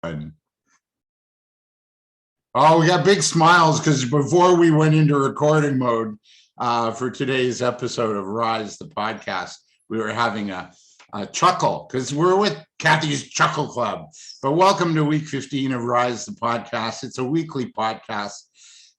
button. Oh, we got big smiles because before we went into recording mode for today's episode of RiSE, the podcast, we were having a chuckle because we're with Cathy's Chuckle Club. But welcome to week 15 of RiSE, the podcast. It's a weekly podcast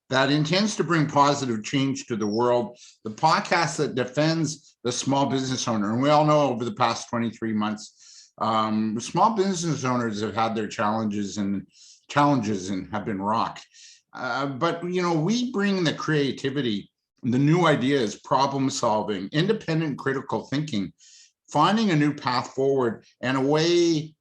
that intends to bring positive change to the world. The podcast that defends the small business owner. And we all know over the past 23 months, small business owners have had their challenges and have been rocked. But, you know, we bring the creativity, the new ideas, problem solving, independent critical thinking, finding a new path forward and a way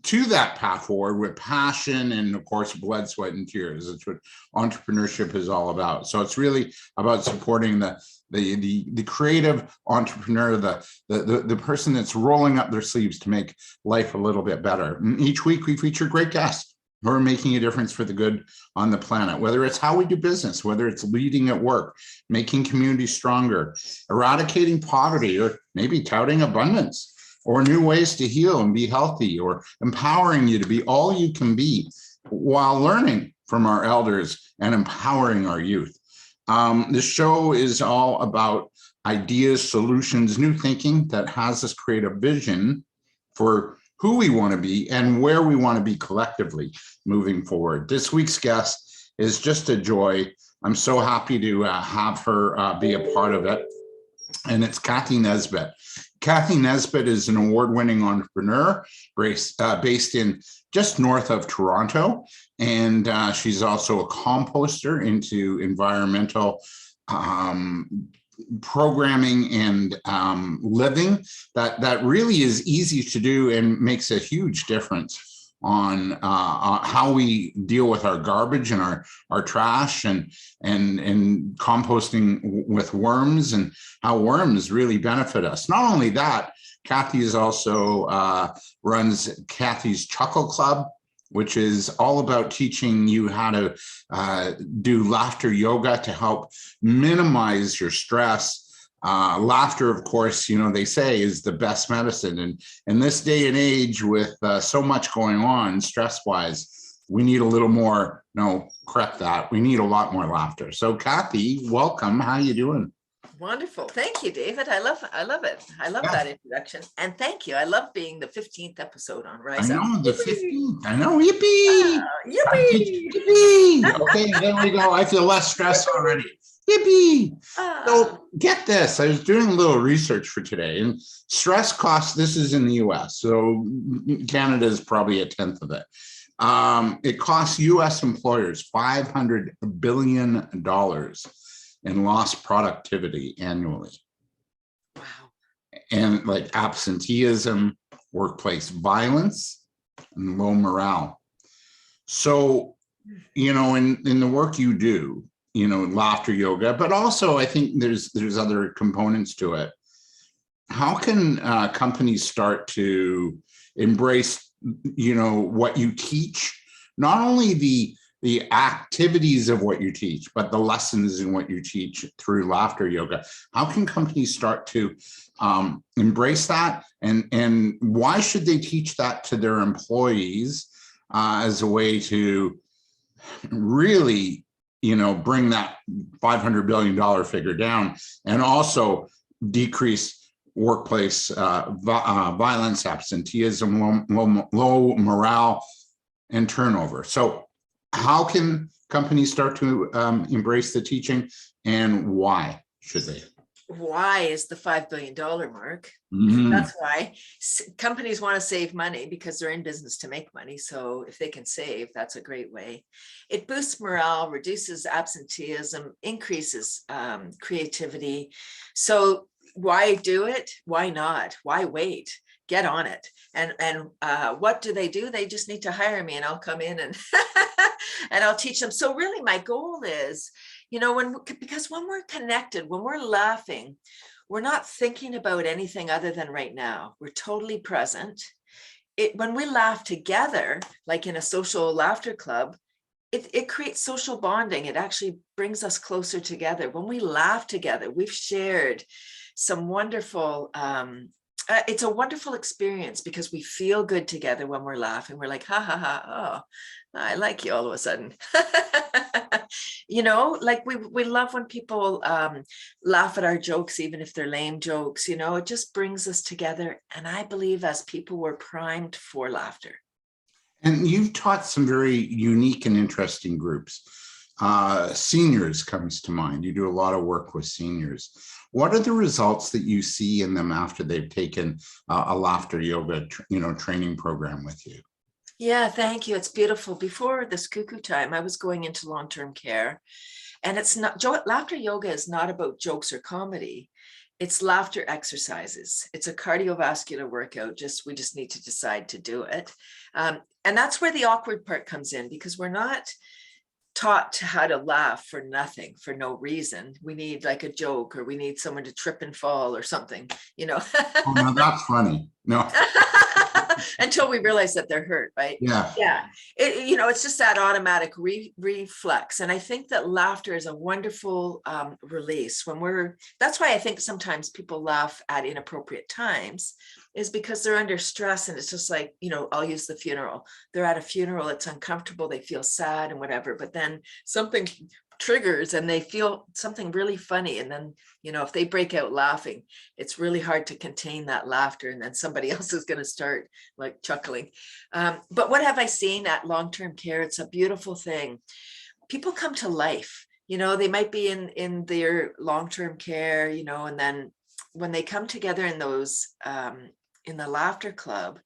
to that path forward with passion and, of course, blood, sweat, and tears. That's what entrepreneurship is all about. So it's really about supporting the creative entrepreneur, the person that's rolling up their sleeves to make life a little bit better. And each week we feature great guests who are making a difference for the good on the planet, whether it's how we do business, whether it's leading at work, making communities stronger, eradicating poverty, or maybe touting abundance, or new ways to heal and be healthy, or empowering you to be all you can be while learning from our elders and empowering our youth. This show is all about ideas, solutions, new thinking that has us create a vision for who we want to be and where we want to be collectively moving forward. This week's guest is just a joy. I'm so happy to have her be a part of it. And it's Cathy Nesbitt. Cathy Nesbitt is an award-winning entrepreneur based in just north of Toronto. And she's also a composter into environmental programming and living that really is easy to do and makes a huge difference on how we deal with our garbage and our trash and composting with worms and how worms really benefit us. Not only that, Cathy is also runs Cathy's Chuckle Club, which is all about teaching you how to do laughter yoga to help minimize your stress. Laughter, of course, you know, they say is the best medicine. And in this day and age with so much going on stress-wise, we need a little more, no, correct that. We need a lot more laughter. So Cathy, welcome. How you doing? Wonderful. Thank you, David. I love it. I love that introduction. And thank you. I love being the 15th episode on RiSE. I know, the 15th. I know. Yippee! Yippee! Yippee! Okay, there we go. I feel less stress already. Yippee! So get this. I was doing a little research for today, and stress costs, this is in the US, so Canada is probably a tenth of it. It costs US employers $500 billion in lost productivity annually. Wow. And like absenteeism, workplace violence, and low morale. So, you know, in the work you do, you know, laughter yoga, but also I think there's other components to it. How can companies start to embrace, you know, what you teach, not only the activities of what you teach, but the lessons in what you teach through laughter yoga? How can companies start to embrace that? And why should they teach that to their employees as a way to really, you know, bring that $500 billion figure down and also decrease workplace violence, absenteeism, low morale, and turnover? So how can companies start to embrace the teaching, and why should they? Why is the $5 billion mark? That's why companies want to save money because they're in business to make money. So if they can save, that's a great way. It boosts morale, reduces absenteeism, increases creativity. So why do it? Why not? Why wait? Get on it. And what do? They just need to hire me and I'll come in and and I'll teach them. So really my goal is, you know, because when we're connected, when we're laughing, we're not thinking about anything other than right now. We're totally present. When we laugh together, like in a social laughter club, it creates social bonding. It actually brings us closer together. When we laugh together, we've shared some wonderful It's a wonderful experience because we feel good together when we're laughing. We're like, ha ha ha, oh, I like you all of a sudden. You know, like we love when people laugh at our jokes, even if they're lame jokes, you know, it just brings us together. And I believe as people, we're primed for laughter. And you've taught some very unique and interesting groups. Seniors comes to mind. You do a lot of work with seniors. What are the results that you see in them after they've taken a laughter yoga, training program with you? Yeah, thank you. It's beautiful. Before this cuckoo time, I was going into long-term care, and it's not laughter yoga is not about jokes or comedy. It's laughter exercises. It's a cardiovascular workout. We just need to decide to do it. And that's where the awkward part comes in, because we're not taught how to laugh for nothing, for no reason. We need like a joke, or we need someone to trip and fall or something, you know. Oh, no, that's funny. No. Until we realize that they're hurt, right? Yeah. Yeah. It's just that automatic reflex. And I think that laughter is a wonderful release that's why I think sometimes people laugh at inappropriate times, is because they're under stress. And it's just like, I'll use the funeral. They're at a funeral, it's uncomfortable, they feel sad and whatever, but then something triggers and they feel something really funny, and then if they break out laughing, it's really hard to contain that laughter, and then somebody else is going to start like chuckling. But what have I seen at long-term care? It's a beautiful thing. People come to life. They might be in their long-term care, and then when they come together in those in the laughter club,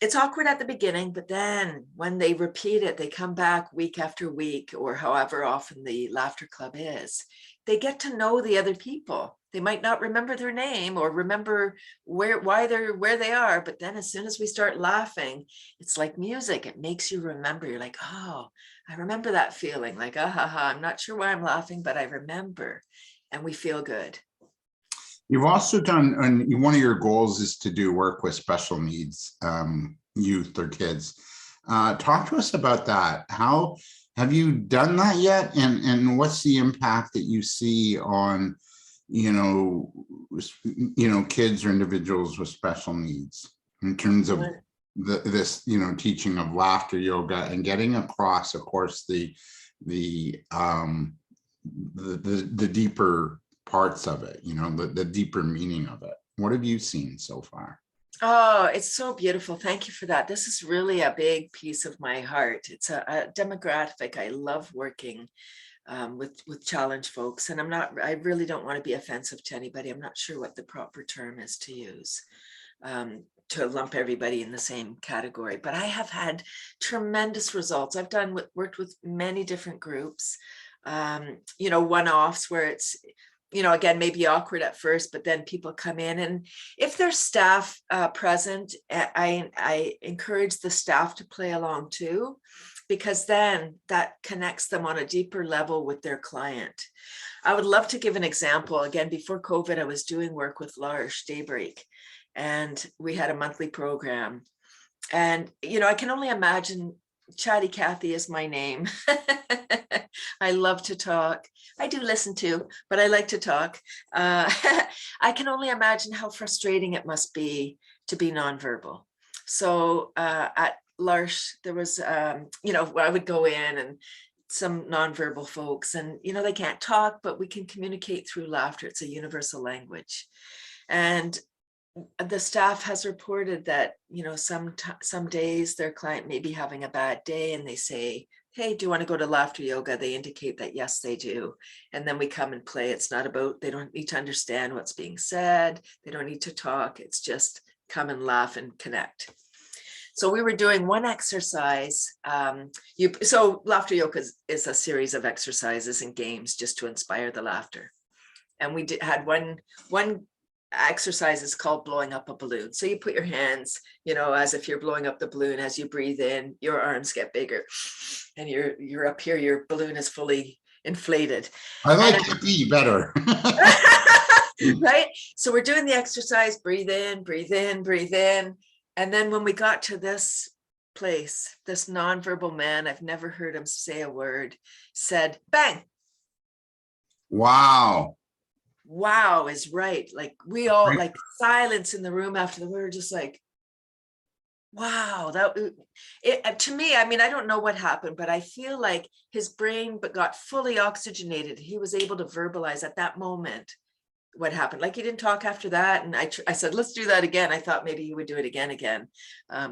it's awkward at the beginning, but then when they repeat it, they come back week after week, or however often the laughter club is, they get to know the other people. They might not remember their name or remember why they're where they are, but then as soon as we start laughing, it's like music. It makes you remember. You're like, oh, I remember that feeling, like, ah, ha, ha. I'm not sure why I'm laughing, but I remember, and we feel good. You've also done, and one of your goals is to do work with special needs youth or kids. Talk to us about that. How have you done that yet? And what's the impact that you see on, kids or individuals with special needs in terms of this, teaching of laughter yoga and getting across, of course, the deeper parts of it, the deeper meaning of it. What have you seen so far? Oh, it's so beautiful. Thank you for that. This is really a big piece of my heart. It's a demographic. I love working with challenged folks, and I really don't want to be offensive to anybody. I'm not sure what the proper term is to use to lump everybody in the same category, but I have had tremendous results. I've worked with many different groups, one-offs where it's, again, maybe awkward at first, but then people come in, and if there's staff present, I encourage the staff to play along too, because then that connects them on a deeper level with their client. I would love to give an example. Again, before COVID, I was doing work with l'Arche Daybreak, and we had a monthly program. And, I can only imagine. Chatty Cathy is my name. I love to talk. I do listen to, but I like to talk. I can only imagine how frustrating it must be to be nonverbal. So at l'Arche, there was, I would go in and some nonverbal folks, and, they can't talk, but we can communicate through laughter. It's a universal language. And the staff has reported that, some days their client may be having a bad day, and they say, hey, do you want to go to laughter yoga? They indicate that yes, they do. And then we come and play. It's not about, they don't need to understand what's being said. They don't need to talk. It's just come and laugh and connect. So we were doing one exercise. So laughter yoga is a series of exercises and games just to inspire the laughter. And we had one exercise is called blowing up a balloon. So you put your hands, as if you're blowing up the balloon. As you breathe in, your arms get bigger, and you're up here, your balloon is fully inflated. I like to be better. Right? So we're doing the exercise, breathe in, breathe in, breathe in. And then when we got to this place, this nonverbal man, I've never heard him say a word, said, bang. Wow. wow is right. Like we all, like silence in the room after we were just like, wow, that it to me, I mean, I don't know what happened, but I feel like his brain but got fully oxygenated. He was able to verbalize at that moment what happened. Like he didn't talk after that. And I said, let's do that again. I thought maybe he would do it again.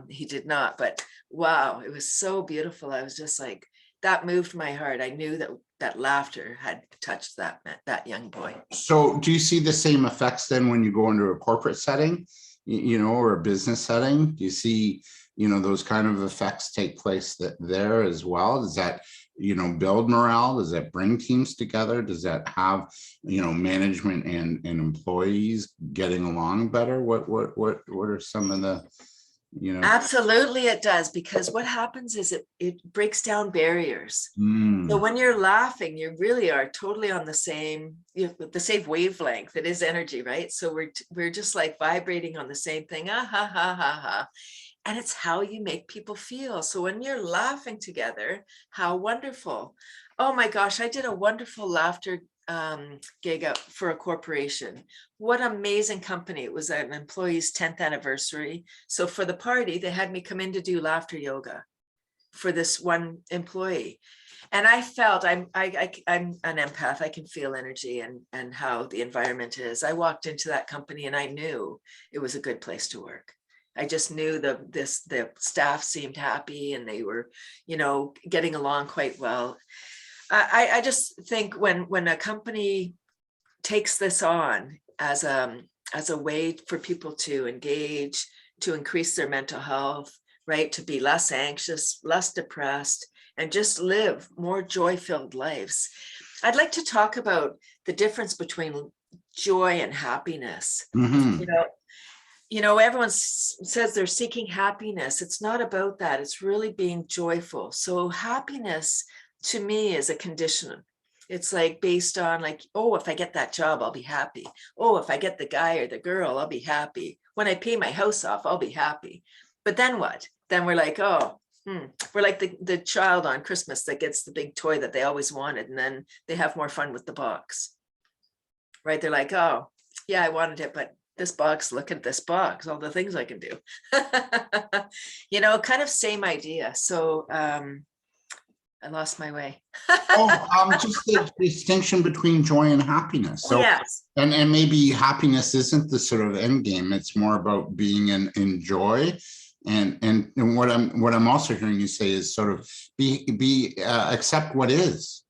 He did not, but wow, it was so beautiful. I was just like, that moved my heart. I knew that that laughter had touched that young boy. So do you see the same effects then when you go into a corporate setting, you know, or a business setting? Do you see, you know, those kind of effects take place there as well? Does that, you know, build morale? Does that bring teams together? Does that have, you know, management and employees getting along better? What are some of the, you know? Absolutely it does, because what happens is it breaks down barriers. So Mm. when you're laughing, you really are totally on the same wavelength. It is energy, right? So we're just like vibrating on the same thing. Ah, ha, ha, ha, ha. And it's how you make people feel. So when you're laughing together, how wonderful. Oh my gosh, I did a wonderful laughter gig out for a corporation. What amazing company. It was an employee's 10th anniversary. So for the party, they had me come in to do laughter yoga for this one employee. And I felt I'm an empath. I can feel energy and how the environment is. I walked into that company and I knew it was a good place to work. I just knew the staff seemed happy and they were, you know, getting along quite well. I just think when a company takes this on as a way for people to engage, to increase their mental health, right, to be less anxious, less depressed, and just live more joy-filled lives. I'd like to talk about the difference between joy and happiness. Mm-hmm. Everyone says they're seeking happiness. It's not about that. It's really being joyful. So happiness to me is a condition. It's like based on like, oh, if I get that job, I'll be happy. Oh, if I get the guy or the girl, I'll be happy. When I pay my house off, I'll be happy. But then what? Then we're like, oh, we're like the child on Christmas that gets the big toy that they always wanted. And then they have more fun with the box, right? They're like, oh, yeah, I wanted it, but this box, look at this box, all the things I can do. Kind of same idea. So I lost my way. Just the distinction between joy and happiness. So, yes. and maybe happiness isn't the sort of end game. It's more about being in joy. And what I'm also hearing you say is sort of accept what is.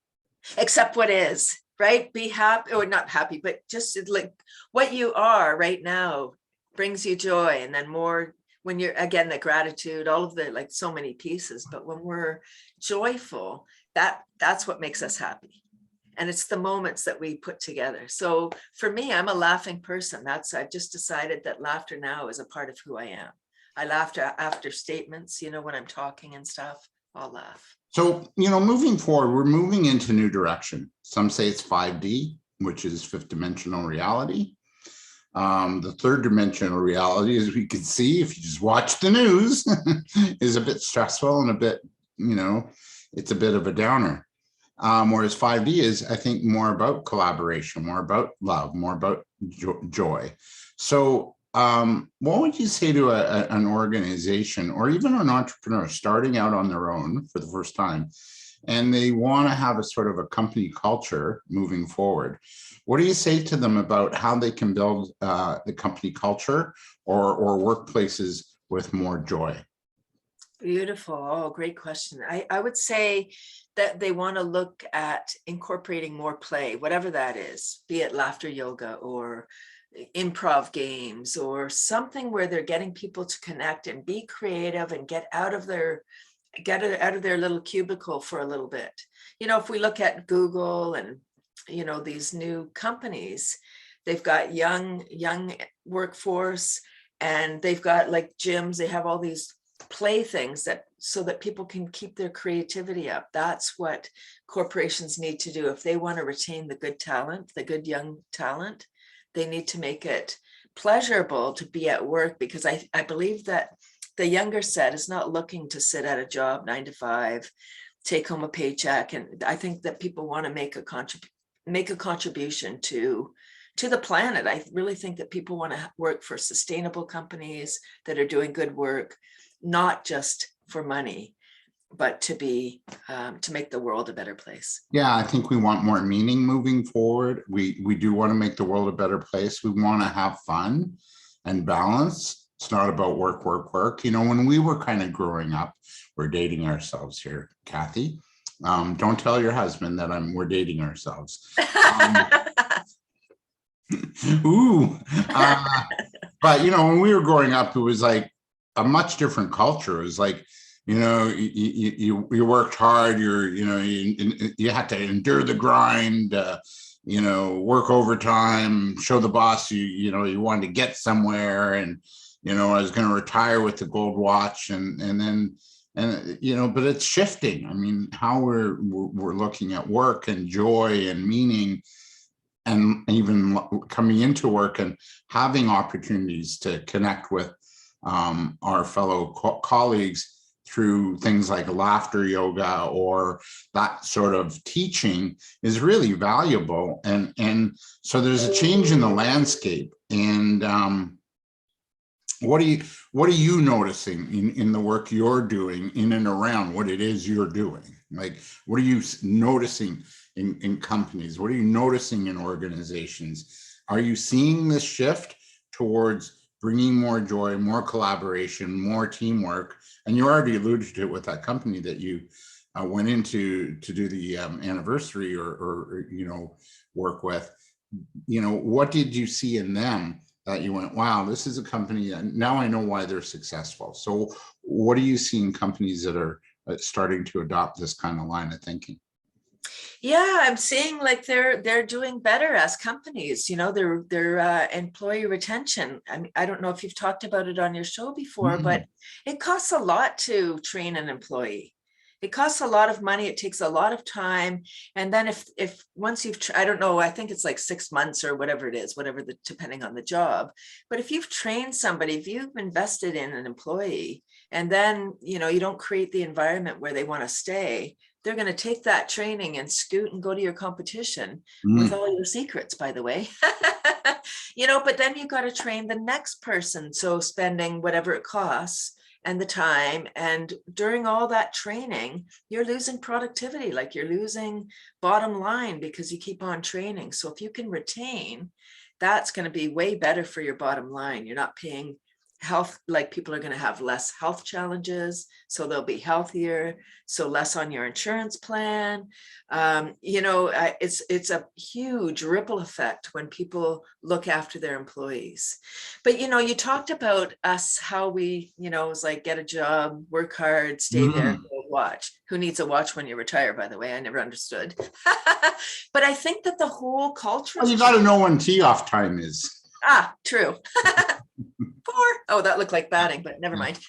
Accept what is, right? Be happy, or not happy, but just like what you are right now brings you joy. And then more when you're, again, the gratitude, all of the, like, so many pieces, but when we're joyful, that's what makes us happy. And it's the moments that we put together. So for me, I'm a laughing person. I've just decided that laughter now is a part of who I am. I laugh after statements, when I'm talking and stuff, I'll laugh. So, moving forward, we're moving into new direction. Some say it's 5D, which is fifth dimensional reality. The third dimensional reality, as we can see, if you just watch the news, is a bit stressful and a bit, it's a bit of a downer. Whereas 5D is, I think, more about collaboration, more about love, more about joy. So what would you say to an organization or even an entrepreneur starting out on their own for the first time, and they want to have a sort of a company culture moving forward? What do you say to them about how they can build the company culture or workplaces with more joy? Beautiful. Oh, great question. I would say that they want to look at incorporating more play, whatever that is, be it laughter yoga or improv games or something where they're getting people to connect and be creative and get out of their little cubicle for a little bit. If we look at Google and these new companies, they've got young workforce, and they've got like gyms. They have all these play things so that people can keep their creativity up. That's what corporations need to do. If they want to retain the good talent, the good young talent, they need to make it pleasurable to be at work, because I believe that the younger set is not looking to sit at a job 9 to 5, take home a paycheck. And I think that people want to make a contribution to to the planet. I really think that people want to work for sustainable companies that are doing good work, not just for money, but to be to make the world a better place. Yeah, I think we want more meaning moving forward. We do want to make the world a better place. We want to have fun and balance. It's not about work, work, work. You know, when we were kind of growing up, we're dating ourselves here, Cathy. Don't tell your husband that we're dating ourselves. Ooh. But you know, when we were growing up, it was like a much different culture. It was like, you know, you worked hard. You had to endure the grind. You know, work overtime, show the boss you wanted to get somewhere, and you know, I was going to retire with the gold watch, and then you know, but it's shifting. I mean, how we're looking at work and joy and meaning, and even coming into work and having opportunities to connect with our fellow colleagues through things like laughter yoga or that sort of teaching is really valuable. And so there's a change in the landscape. And what are you noticing in the work you're doing in and around what it is you're doing? Like, what are you noticing in companies? What are you noticing in organizations? Are you seeing this shift towards bringing more joy, more collaboration, more teamwork? And you already alluded to it with that company that you went into to do the anniversary or you know, work with. You know, what did you see in them that you went, wow, this is a company that now I know why they're successful? So what do you see in companies that are starting to adopt this kind of line of thinking? Yeah, I'm seeing like they're doing better as companies. You know, their employee retention. I mean, I don't know if you've talked about it on your show before, but it costs a lot to train an employee. It costs a lot of money. It takes a lot of time. And then if once you've, I don't know, I think it's like 6 months or whatever it is, depending on the job. But if you've trained somebody, if you've invested in an employee, and then, you know, you don't create the environment where they want to stay, they're going to take that training and scoot and go to your competition with all your secrets, by the way. You know, but then you've got to train the next person. So spending whatever it costs and the time, and during all that training, you're losing productivity, like you're losing bottom line because you keep on training. So if you can retain, that's going to be way better for your bottom line. You're not paying health, like people are going to have less health challenges, so they'll be healthier, so less on your insurance plan. You know, it's a huge ripple effect when people look after their employees. But you know, you talked about us, how we, you know, it was like get a job, work hard, stay there, go watch. Who needs a watch when you retire, by the way? I never understood. But I think that the whole culture, well, you got to know when tee off time is. True. 4. Oh, that looked like batting, but never mind.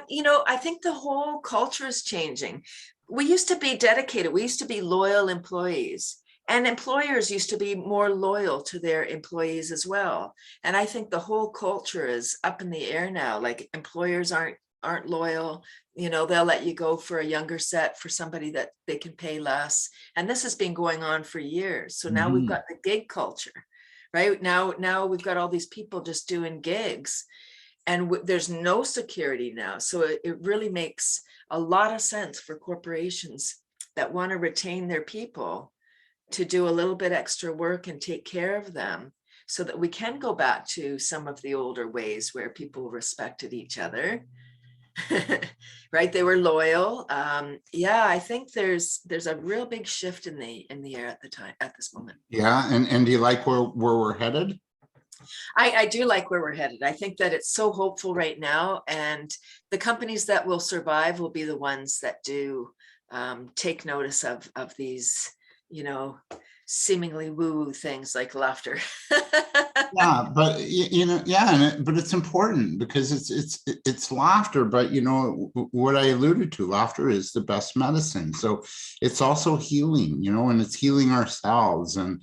You know, I think the whole culture is changing. We used to be dedicated. We used to be loyal employees, and employers used to be more loyal to their employees as well. And I think the whole culture is up in the air now. Like employers aren't loyal. You know, they'll let you go for a younger set for somebody that they can pay less. And this has been going on for years. So now we've got the gig culture. Right now we've got all these people just doing gigs, and there's no security now. So it really makes a lot of sense for corporations that want to retain their people to do a little bit extra work and take care of them, so that we can go back to some of the older ways where people respected each other. Right, they were loyal. Yeah, I think there's a real big shift in the air at this moment. Yeah, and do you like where we're headed? I do like where we're headed. I think that it's so hopeful right now, and the companies that will survive will be the ones that do take notice of these, you know, seemingly woo things like laughter. Yeah, but you know, yeah, but it's important because it's laughter. But you know what I alluded to, laughter is the best medicine. So it's also healing, you know, and it's healing ourselves and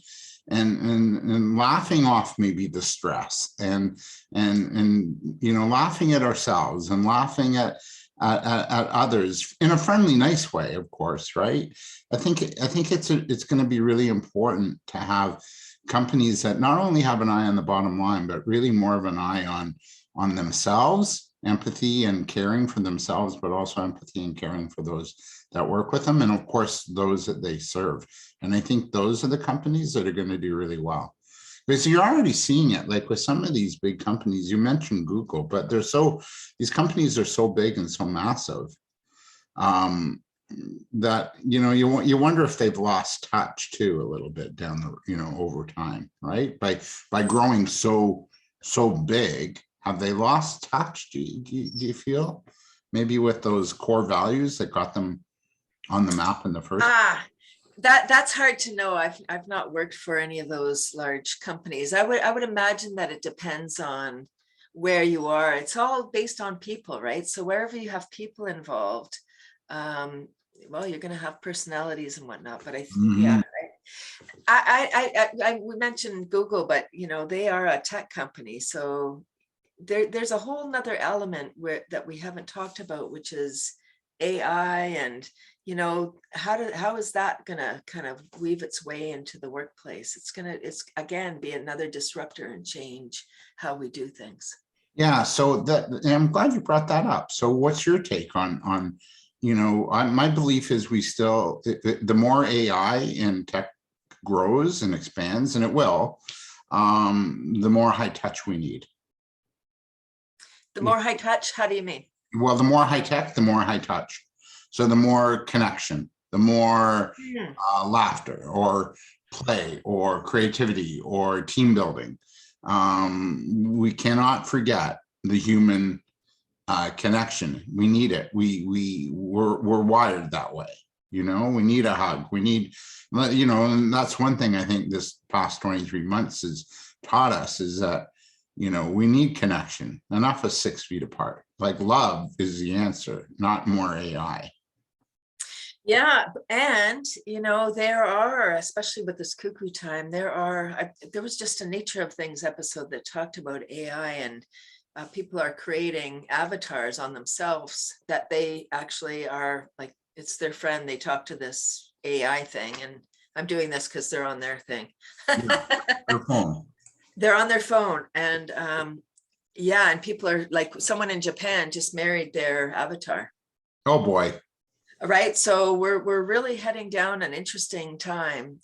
laughing off maybe the stress and you know, laughing at ourselves and laughing at others in a friendly, nice way, of course, right? I think it's going to be really important to have companies that not only have an eye on the bottom line, but really more of an eye on themselves, empathy and caring for themselves, but also empathy and caring for those that work with them, and of course those that they serve. And I think those are the companies that are going to do really well, because you're already seeing it, like with some of these big companies. You mentioned Google, but these companies are so big and so massive that, you know, you wonder if they've lost touch too a little bit down the, you know, over time, right? By growing so big, have they lost touch? Do you feel maybe with those core values that got them on the map in the first? That's hard to know. I've not worked for any of those large companies. I would imagine that it depends on where you are. It's all based on people, right? So wherever you have people involved, well, you're going to have personalities and whatnot. But yeah, we mentioned Google, but you know, they are a tech company, so there's a whole nother element that we haven't talked about, which is AI. And you know, how is that gonna kind of weave its way into the workplace? It's again be another disruptor and change how we do things. Yeah, so and I'm glad you brought that up. So what's your take on you know, my belief is we still, the more AI and tech grows and expands, and it will, the more high touch we need. The more high touch, how do you mean? Well, the more high tech, the more high touch. So the more connection, the more laughter or play or creativity or team building. We cannot forget the human connection. We need it. We're wired that way. You know, we need a hug. We need, you know, and that's one thing I think this past 23 months has taught us, is that, you know, we need connection. Enough of 6 feet apart. Like, love is the answer, not more AI. Yeah, and you know, there are, especially with this cuckoo time, there was just a Nature of Things episode that talked about AI, and people are creating avatars on themselves that they actually are like, it's their friend. They talk to this AI thing, and I'm doing this because they're on their thing. Their phone. They're on their phone, and yeah, and people are like, someone in Japan just married their avatar. Oh boy. Right, so we're really heading down an interesting time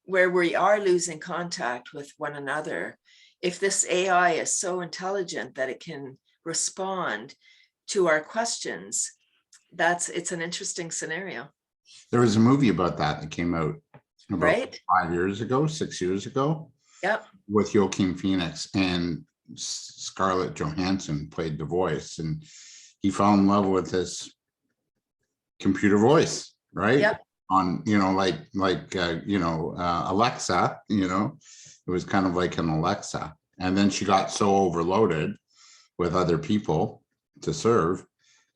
where we are losing contact with one another. If this AI is so intelligent that it can respond to our questions, it's an interesting scenario. There was a movie about that came out about right? 5 years ago, 6 years ago. Yep. With Joaquin Phoenix, and Scarlett Johansson played the voice, and he fell in love with this computer voice, right? Yep. On, you know, like you know, Alexa, you know, it was kind of like an Alexa. And then she got so overloaded with other people to serve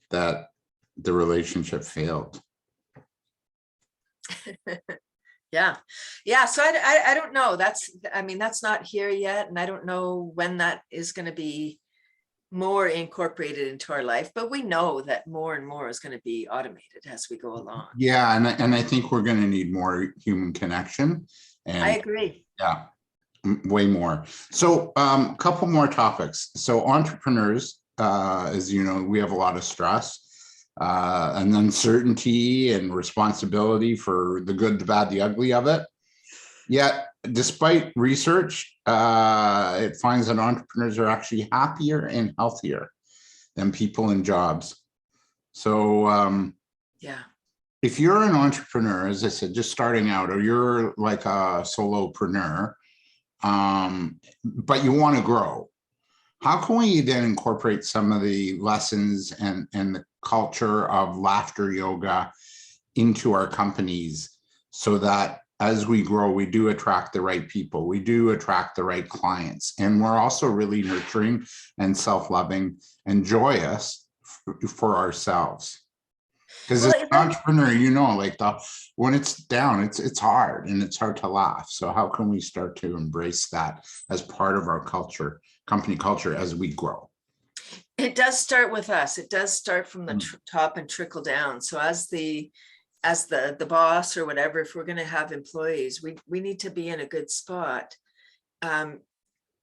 that the relationship failed. Yeah. So I don't know. I mean, that's not here yet. And I don't know when that is going to be more incorporated into our life, but we know that more and more is going to be automated as we go along. Yeah, and I think we're going to need more human connection. And I agree. Yeah, way more. So a couple more topics. So entrepreneurs, as you know, we have a lot of stress and uncertainty and responsibility for the good, the bad, the ugly of it. Yet, despite research, it finds that entrepreneurs are actually happier and healthier than people in jobs. So yeah, if you're an entrepreneur, as I said, just starting out, or you're like a solopreneur, but you want to grow, how can we then incorporate some of the lessons and the culture of laughter yoga into our companies, so that as we grow, we do attract the right people, we do attract the right clients, and we're also really nurturing and self-loving and joyous for ourselves? Because as an entrepreneur, you know, like when it's down, it's hard, and it's hard to laugh. So how can we start to embrace that as part of our culture, company culture, as we grow? It does start with us. It does start from the top and trickle down. So as the as the boss or whatever, if we're going to have employees, we need to be in a good spot,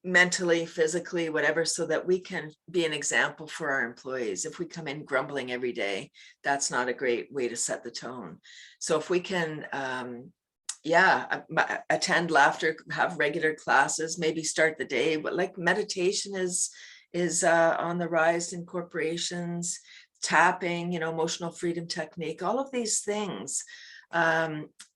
mentally, physically, whatever, so that we can be an example for our employees. If we come in grumbling every day, that's not a great way to set the tone. So if we can, attend laughter, have regular classes, maybe start the day, but like meditation is on the rise in corporations, tapping, emotional freedom technique, all of these things,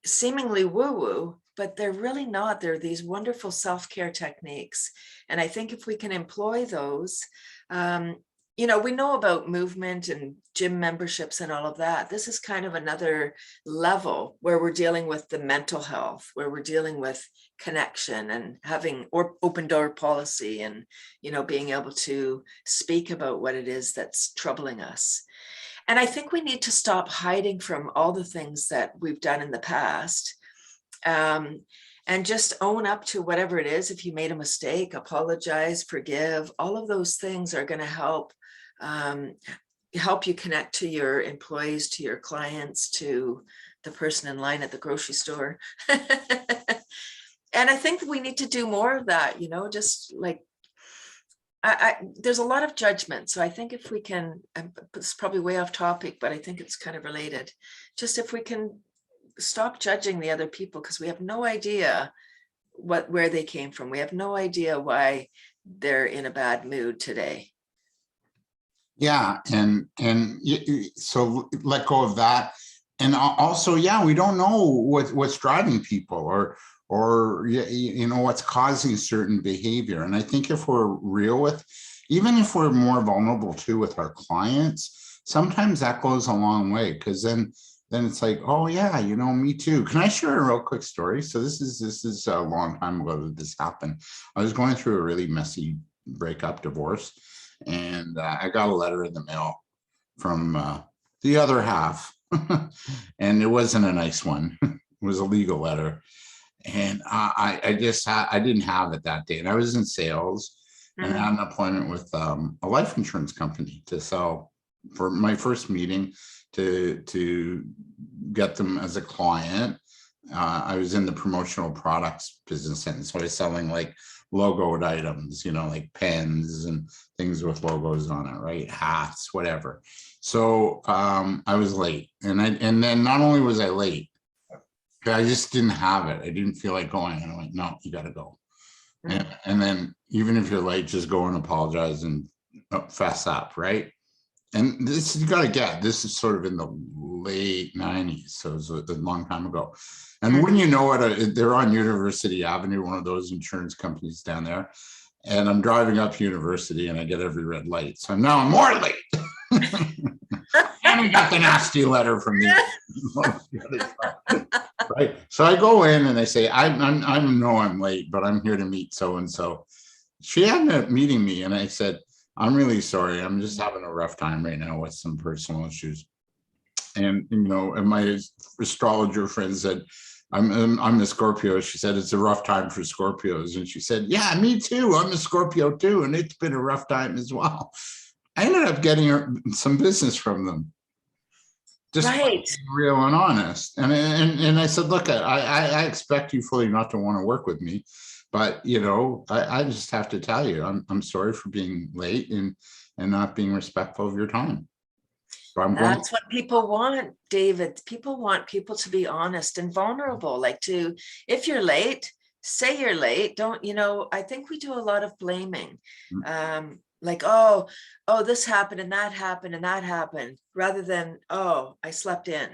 seemingly woo-woo, but they're really not. They're these wonderful self-care techniques. And I think if we can employ those, we know about movement and gym memberships and all of that. This is kind of another level where we're dealing with the mental health, where we're dealing with connection and having open door policy and, being able to speak about what it is that's troubling us. And I think we need to stop hiding from all the things that we've done in the past, and just own up to whatever it is. If you made a mistake, apologize, forgive. All of those things are going to help you connect to your employees, to your clients, to the person in line at the grocery store. And I think we need to do more of that, just like, there's a lot of judgment. So I think if we can, it's probably way off topic, but I think it's kind of related. Just if we can stop judging the other people, because we have no idea where they came from. We have no idea why they're in a bad mood today. Yeah, so let go of that, and also, we don't know what's driving people or what's causing certain behavior. And I think if we're real with, even if we're more vulnerable too with our clients, sometimes that goes a long way, because then it's like, oh yeah, me too. Can I share a real quick story? So this is a long time ago that this happened. I was going through a really messy breakup, divorce, and I got a letter in the mail from the other half, and it wasn't a nice one. It was a legal letter, and I didn't have it that day, and I was in sales, and I had an appointment with a life insurance company to sell for my first meeting to get them as a client. I was in the promotional products business, and so I was selling like logoed items, like pens and things with logos on it, right? Hats, whatever. So I was late, and then not only was I late, I just didn't have it. I didn't feel like going, and I went, no, you got to go. And then even if you're late, just go and apologize and fess up, right? And this, you got to get, this is sort of in the late 90s, so it was a long time ago. And when you know it, they're on University Avenue, one of those insurance companies down there. And I'm driving up University, and I get every red light. So now I'm more late. And we got the nasty letter from the right. So I go in and I say, I know I'm late, but I'm here to meet so and so. She ended up meeting me, and I said, I'm really sorry. I'm just having a rough time right now with some personal issues. And and my astrologer friend said, I'm a Scorpio. She said, it's a rough time for Scorpios. And she said, yeah, me too. I'm a Scorpio too. And it's been a rough time as well. I ended up getting some business from them. Just being real and honest. And I said, look, I expect you fully not to want to work with me. But, I just have to tell you, I'm sorry for being late and not being respectful of your time. That's what people want, David. People want people to be honest and vulnerable. Like if you're late, say you're late. Don't, I think we do a lot of blaming. Like, oh, this happened and that happened and that happened, rather than, oh, I slept in.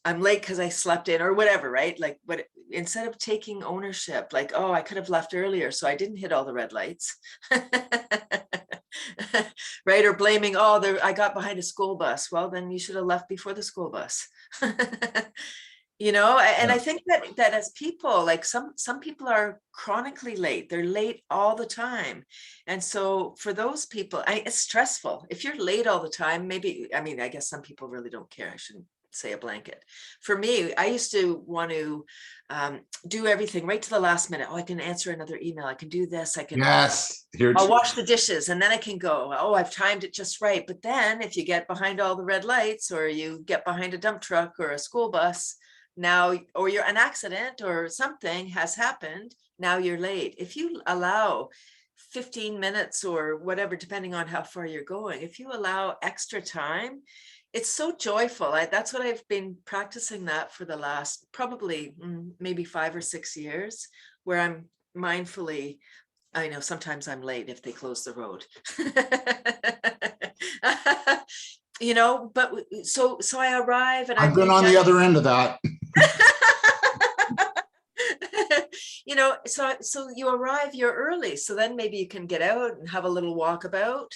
I'm late because I slept in or whatever, right? Like, what, instead of taking ownership, like, oh, I could have left earlier, so I didn't hit all the red lights. Right? Or blaming, oh, I got behind a school bus. Well, then you should have left before the school bus. And I think that as people, like some people are chronically late. They're late all the time. And so for those people, it's stressful. If you're late all the time, maybe, I guess some people really don't care. I shouldn't say a blanket. For me, I used to want to do everything right to the last minute. Oh, I can answer another email. I can do this. Yes, here I'll too. wash the dishes and then I can go. Oh, I've timed it just right. But then if you get behind all the red lights, or you get behind a dump truck or a school bus now, or you're an accident or something has happened, now you're late. If you allow 15 minutes or whatever, depending on how far you're going, if you allow extra time, it's so joyful. That's what I've been practicing that for the last probably maybe 5 or 6 years, where I'm mindfully, I know sometimes I'm late if they close the road. You know, but so I arrive and I've been on the other end of that. you know, so you arrive, you're early, so then maybe you can get out and have a little walkabout,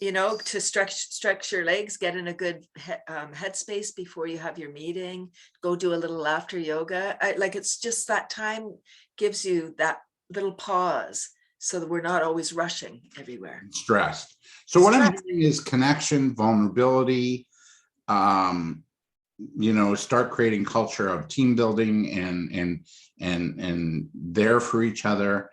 you know, to stretch your legs, get in a good headspace before you have your meeting, go do a little laughter yoga. Like, it's just that time gives you that little pause so that we're not always rushing everywhere. Stressed. So what I'm hearing is connection, vulnerability, you know, start creating culture of team building and there for each other.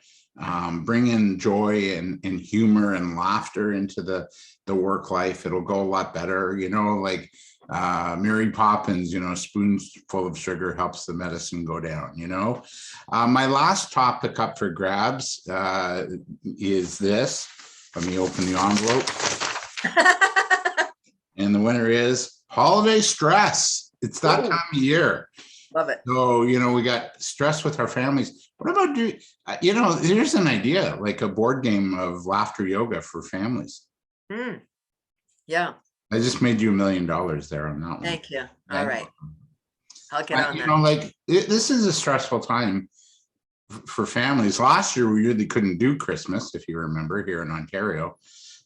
Bring in joy and humor and laughter into the work life. It'll go a lot better, you know, like Mary Poppins, you know, a spoonful of sugar helps the medicine go down, you know. My last topic up for grabs is this. Let me open the envelope. And the winner is holiday stress. It's that time of year. Love it. So, you know, we got stress with our families. What about, you know, here's an idea, like a board game of laughter yoga for families. Yeah. I just made you $1 million there on that one. Thank you. All right. I'll get on you that. know, like this is a stressful time for families. Last year, we really couldn't do Christmas, if you remember, here in Ontario.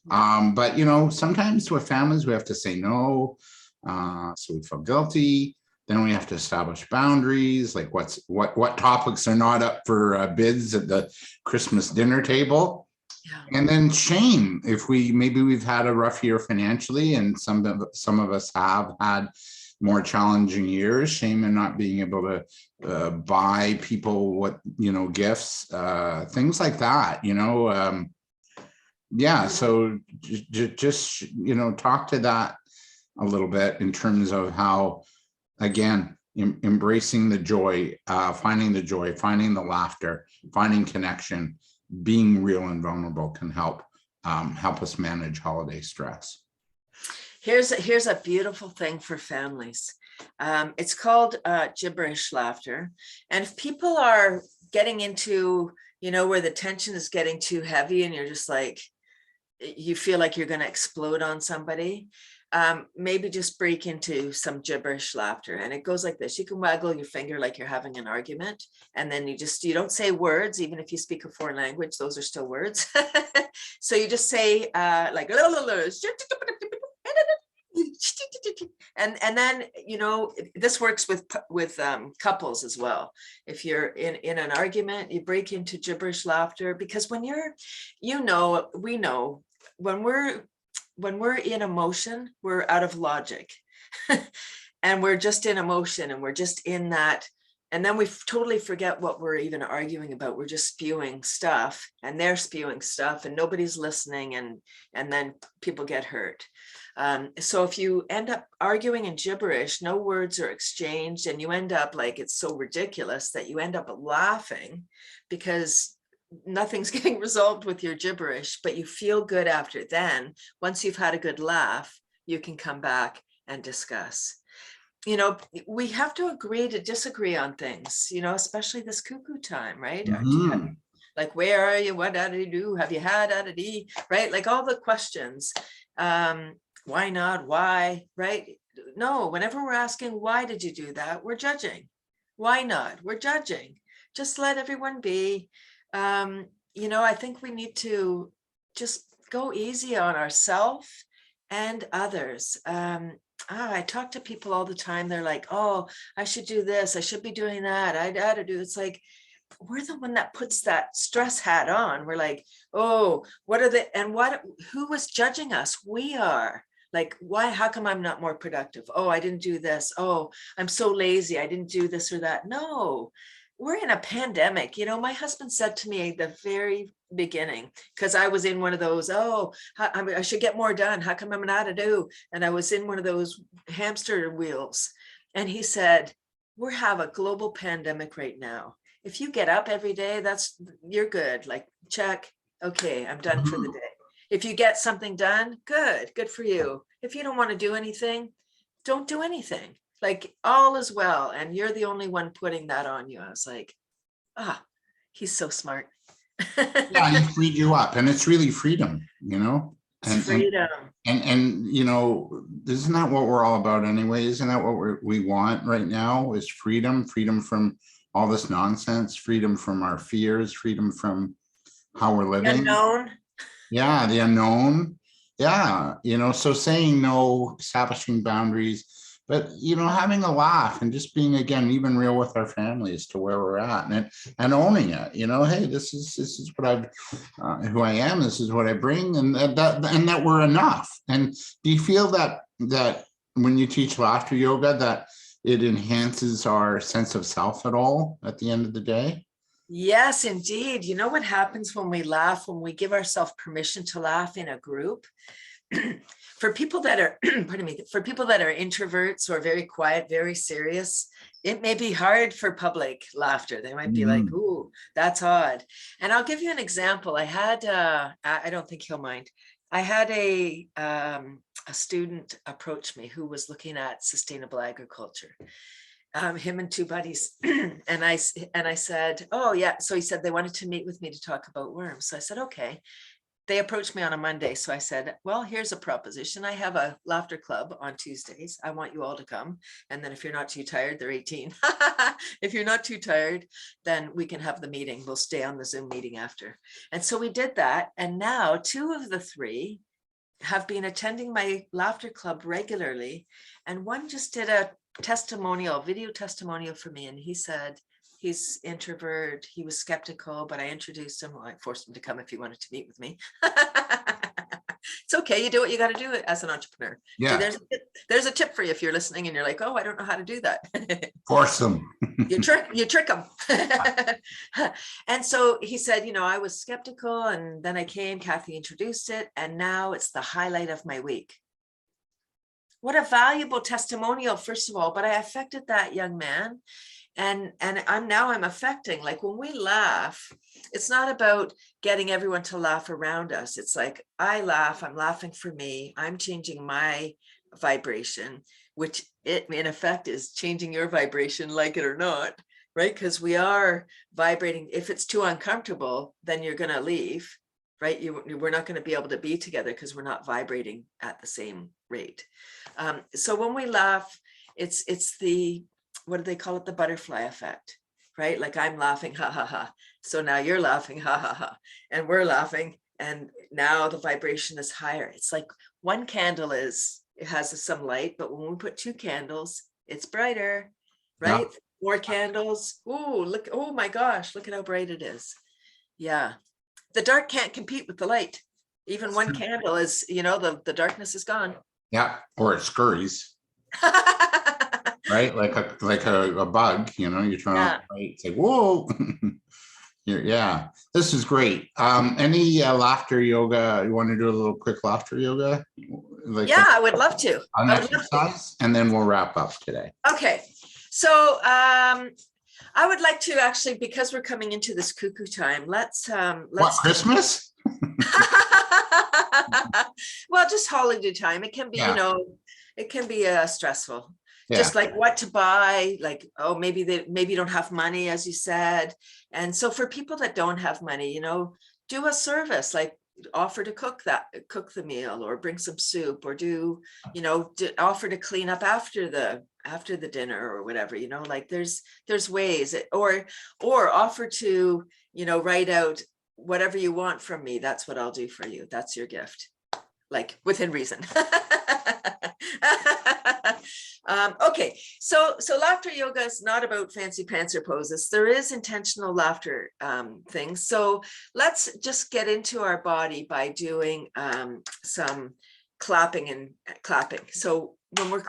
But, you know, sometimes with families, we have to say no. So we feel guilty. Then we have to establish boundaries, like what topics are not up for bids at the Christmas dinner table. Yeah. And then shame if maybe we've had a rough year financially, and some of us have had more challenging years. Shame in not being able to buy people gifts, things like that. You know, yeah. So just talk to that a little bit in terms of how, again, embracing the joy, finding the laughter, finding connection, being real and vulnerable can help us manage holiday stress. Here's a beautiful thing for families. It's called gibberish laughter. And if people are getting into, where the tension is getting too heavy and you're just like, you feel like you're going to explode on somebody, maybe just break into some gibberish laughter. And it goes like this. You can waggle your finger like you're having an argument. And then you don't say words, even if you speak a foreign language, those are still words. So you just say like, and then, this works with couples as well. If you're in an argument, you break into gibberish laughter, because when you're, we know when we're in emotion, we're out of logic and we're just in emotion and we're just in that. And then we totally forget what we're even arguing about. We're just spewing stuff and they're spewing stuff and nobody's listening. And then people get hurt. So if you end up arguing in gibberish, no words are exchanged, and you end up like, it's so ridiculous that you end up laughing because nothing's getting resolved with your gibberish, but you feel good after. Then once you've had a good laugh, you can come back and discuss. We have to agree to disagree on things, especially this cuckoo time, right? Mm-hmm. Like, where are you? What did you do? Have you had right? Like all the questions. Why not? Why? Right? No, whenever we're asking, why did you do that? We're judging. Why not? We're judging. Just let everyone be. I think we need to just go easy on ourselves and others. I talk to people all the time. They're like, oh, I should do this. I should be doing that. I got to do. It's like, we're the one that puts that stress hat on. We're like, oh, who was judging us? We are. Like, why, how come I'm not more productive? Oh, I didn't do this. Oh, I'm so lazy. I didn't do this or that. No, we're in a pandemic. You know, my husband said to me at the very beginning, because I was in one of those, oh, I should get more done. How come I'm not to do? And I was in one of those hamster wheels. And he said, we have a global pandemic right now. If you get up every day, you're good. Like, check. Okay, I'm done for the day. If you get something done, good for you. If you don't want to do anything, don't do anything. Like, all is well. And you're the only one putting that on you. I was like, he's so smart. Yeah, he freed you up, and it's really freedom, you know? It's freedom. And you know, isn't that what we're all about anyway? Isn't that what we want right now, is freedom from all this nonsense, freedom from our fears, freedom from how we're living. Unknown. Yeah, the unknown. Yeah, you know, so saying no, establishing boundaries, but you know, having a laugh and just being, again, even real with our families to where we're at, and owning it. You know, hey, this is what who I am. This is what I bring, and that we're enough. And do you feel that when you teach laughter yoga, that it enhances our sense of self at all at the end of the day? Yes, indeed. You know what happens when we laugh, when we give ourselves permission to laugh in a group? For people that are, pardon me, for people that are introverts or very quiet, very serious, it may be hard for public laughter. They might be like, ooh, that's odd. And I'll give you an example. I had, I don't think he'll mind. I had a student approach me who was looking at sustainable agriculture. Him and two buddies. and I said, oh yeah. So he said they wanted to meet with me to talk about worms. So I said, okay. They approached me on a Monday. So I said, well, here's a proposition. I have a laughter club on Tuesdays. I want you all to come. And then if you're not too tired, they're 18. If you're not too tired, then we can have the meeting. We'll stay on the Zoom meeting after. And so we did that. And now 2 of the 3 have been attending my laughter club regularly. And one just did a video testimonial for me. And he said, he's introvert. He was skeptical, but I introduced him. Well, I forced him to come if he wanted to meet with me. It's okay. You do what you got to do as an entrepreneur. Yeah. So there's a tip for you if you're listening and you're like, oh, I don't know how to do that. Force them. you trick them. And so he said, you know, I was skeptical, and then I came, Cathy introduced it, and now it's the highlight of my week. What a valuable testimonial, first of all, but I affected that young man. And I'm affecting, like, when we laugh, it's not about getting everyone to laugh around us. It's like, I laugh, I'm laughing for me, I'm changing my vibration, which it in effect is changing your vibration, like it or not, right? Because we are vibrating. If it's too uncomfortable, then you're going to leave, right? We're not going to be able to be together because we're not vibrating at the same rate. So when we laugh, it's the, what do they call it? The butterfly effect, right? Like, I'm laughing, ha, ha, ha. So now you're laughing, ha, ha, ha. And we're laughing. And now the vibration is higher. It's like one candle it has some light, but when we put 2 candles, it's brighter, right? Yeah. More candles. Oh, look, oh my gosh, look at how bright it is. Yeah. The dark can't compete with the light. Even one candle is, you know, the darkness is gone. Yeah. Or it scurries. Right, like a bug, you know, you turn on the light, it's like, whoa. Yeah, this is great. Any laughter yoga? You want to do a little quick laughter yoga? Like, yeah, I would love to. An exercise, and then we'll wrap up today. Okay, so I would like to actually, because we're coming into this cuckoo time, let's what, Christmas? Well, just holiday time. It can be, you know, it can be stressful. Yeah. Just like what to buy, like, oh, maybe you don't have money, as you said. And so for people that don't have money, you know, do a service, like offer to cook the meal, or bring some soup, or do, you know, offer to clean up after the dinner or whatever, you know, like there's ways, or offer to, you know, write out whatever you want from me. That's what I'll do for you. That's your gift, like within reason. Okay, so laughter yoga is not about fancy pants or poses. There is intentional laughter things. So let's just get into our body by doing some clapping and clapping. So when we're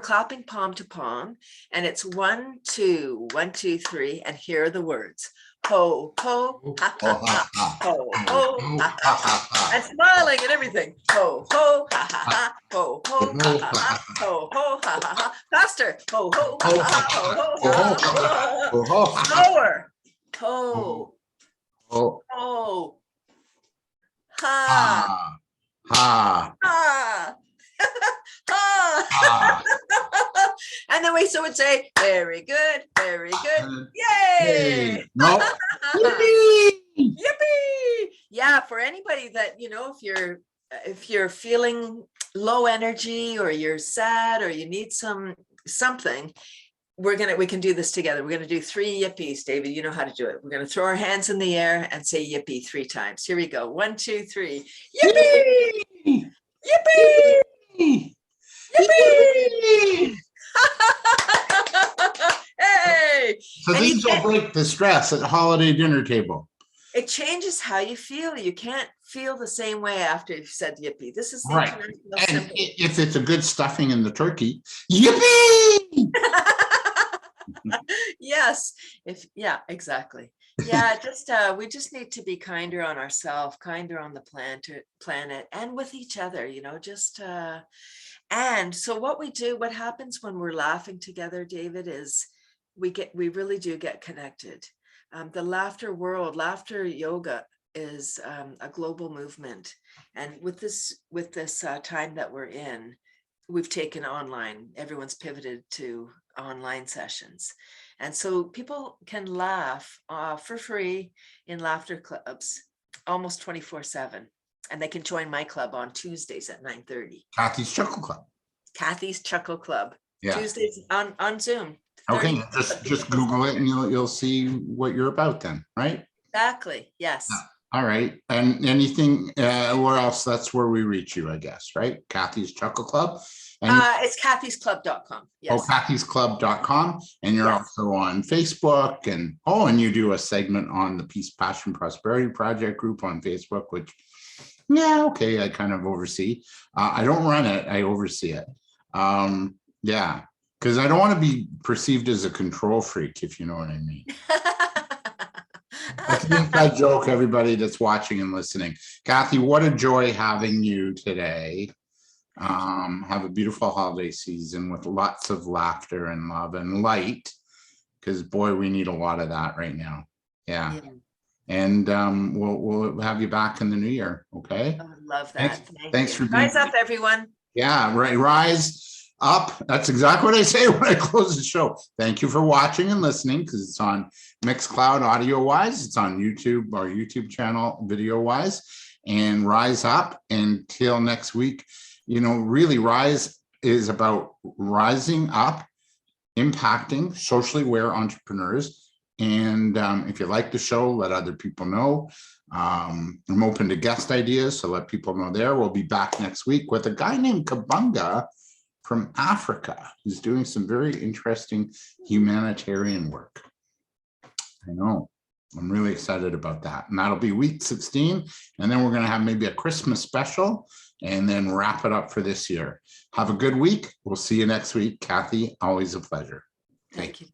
clapping palm to palm, and it's 1, 2, 1, 2, 3, and here are the words. Ho, ho, ha, ha, ha, ho, ho, ha, ha, ha, and smiling and everything. Ho, ho, ha, ha, ha, ho, ho, ha, ha, ha, ho, ho, ha, ha, ha. Faster. Ho, ho, ha, ha, ha, ho, ho, ha, ha. Slower. Ho, ho, ha, ha, ha. And then we would say, very good, yay! No. Yippee! Yippee! Yeah, for anybody that, if you're feeling low energy, or you're sad, or you need something, we can do this together. We're gonna do 3 yippies, David. You know how to do it. We're gonna throw our hands in the air and say yippee 3 times. Here we go. 1, 2, 3. Yippee! Yippee! Yippee! Yippee! Hey! So these will break the stress at the holiday dinner table. It changes how you feel. You can't feel the same way after you've said yippee. This is the Right. international And symbol. if it's a good stuffing in the turkey, yippee! Yes. Yeah, exactly. Yeah, we just need to be kinder on ourselves, kinder on the planet, and with each other, and so what happens when we're laughing together, David, is we really do get connected. The laughter yoga is a global movement. And with this time that we're in, we've taken online, everyone's pivoted to online sessions. And so people can laugh for free in laughter clubs almost 24/7. And they can join my club on Tuesdays at 9:30. Cathy's Chuckle Club. Cathy's Chuckle Club. Yeah. Tuesdays on Zoom. Okay, just Google it and you'll see what you're about then, right? Exactly. Yes. All right. And anything where else? That's where we reach you, I guess, right? Cathy's Chuckle Club. And It's cathysclub.com. Yes. Oh, cathysclub.com. And you're also on Facebook, and you do a segment on the Peace, Passion, Prosperity Project group on Facebook, which, yeah, okay, I kind of oversee. I don't run it, I oversee it. Yeah, because I don't want to be perceived as a control freak, if you know what I mean. That's an inside joke, everybody that's watching and listening. Cathy, what a joy having you today. Have a beautiful holiday season with lots of laughter and love and light, because boy, we need a lot of that right now. Yeah. And we'll have you back in the new year. Okay. I love that. Thanks for Rise up, everyone. Yeah, right. Rise up. That's exactly what I say when I close the show. Thank you for watching and listening, because it's on Mixcloud audio wise. It's on YouTube, our YouTube channel video wise. And rise up until next week. Really, RiSE is about rising up, impacting socially aware entrepreneurs. And if you like the show, let other people know. I'm open to guest ideas, so let people know there. We'll be back next week with a guy named Kabunga from Africa, who's doing some very interesting humanitarian work. I know. I'm really excited about that. And that'll be week 16. And then we're going to have maybe a Christmas special and then wrap it up for this year. Have a good week. We'll see you next week. Cathy, always a pleasure. Thank you.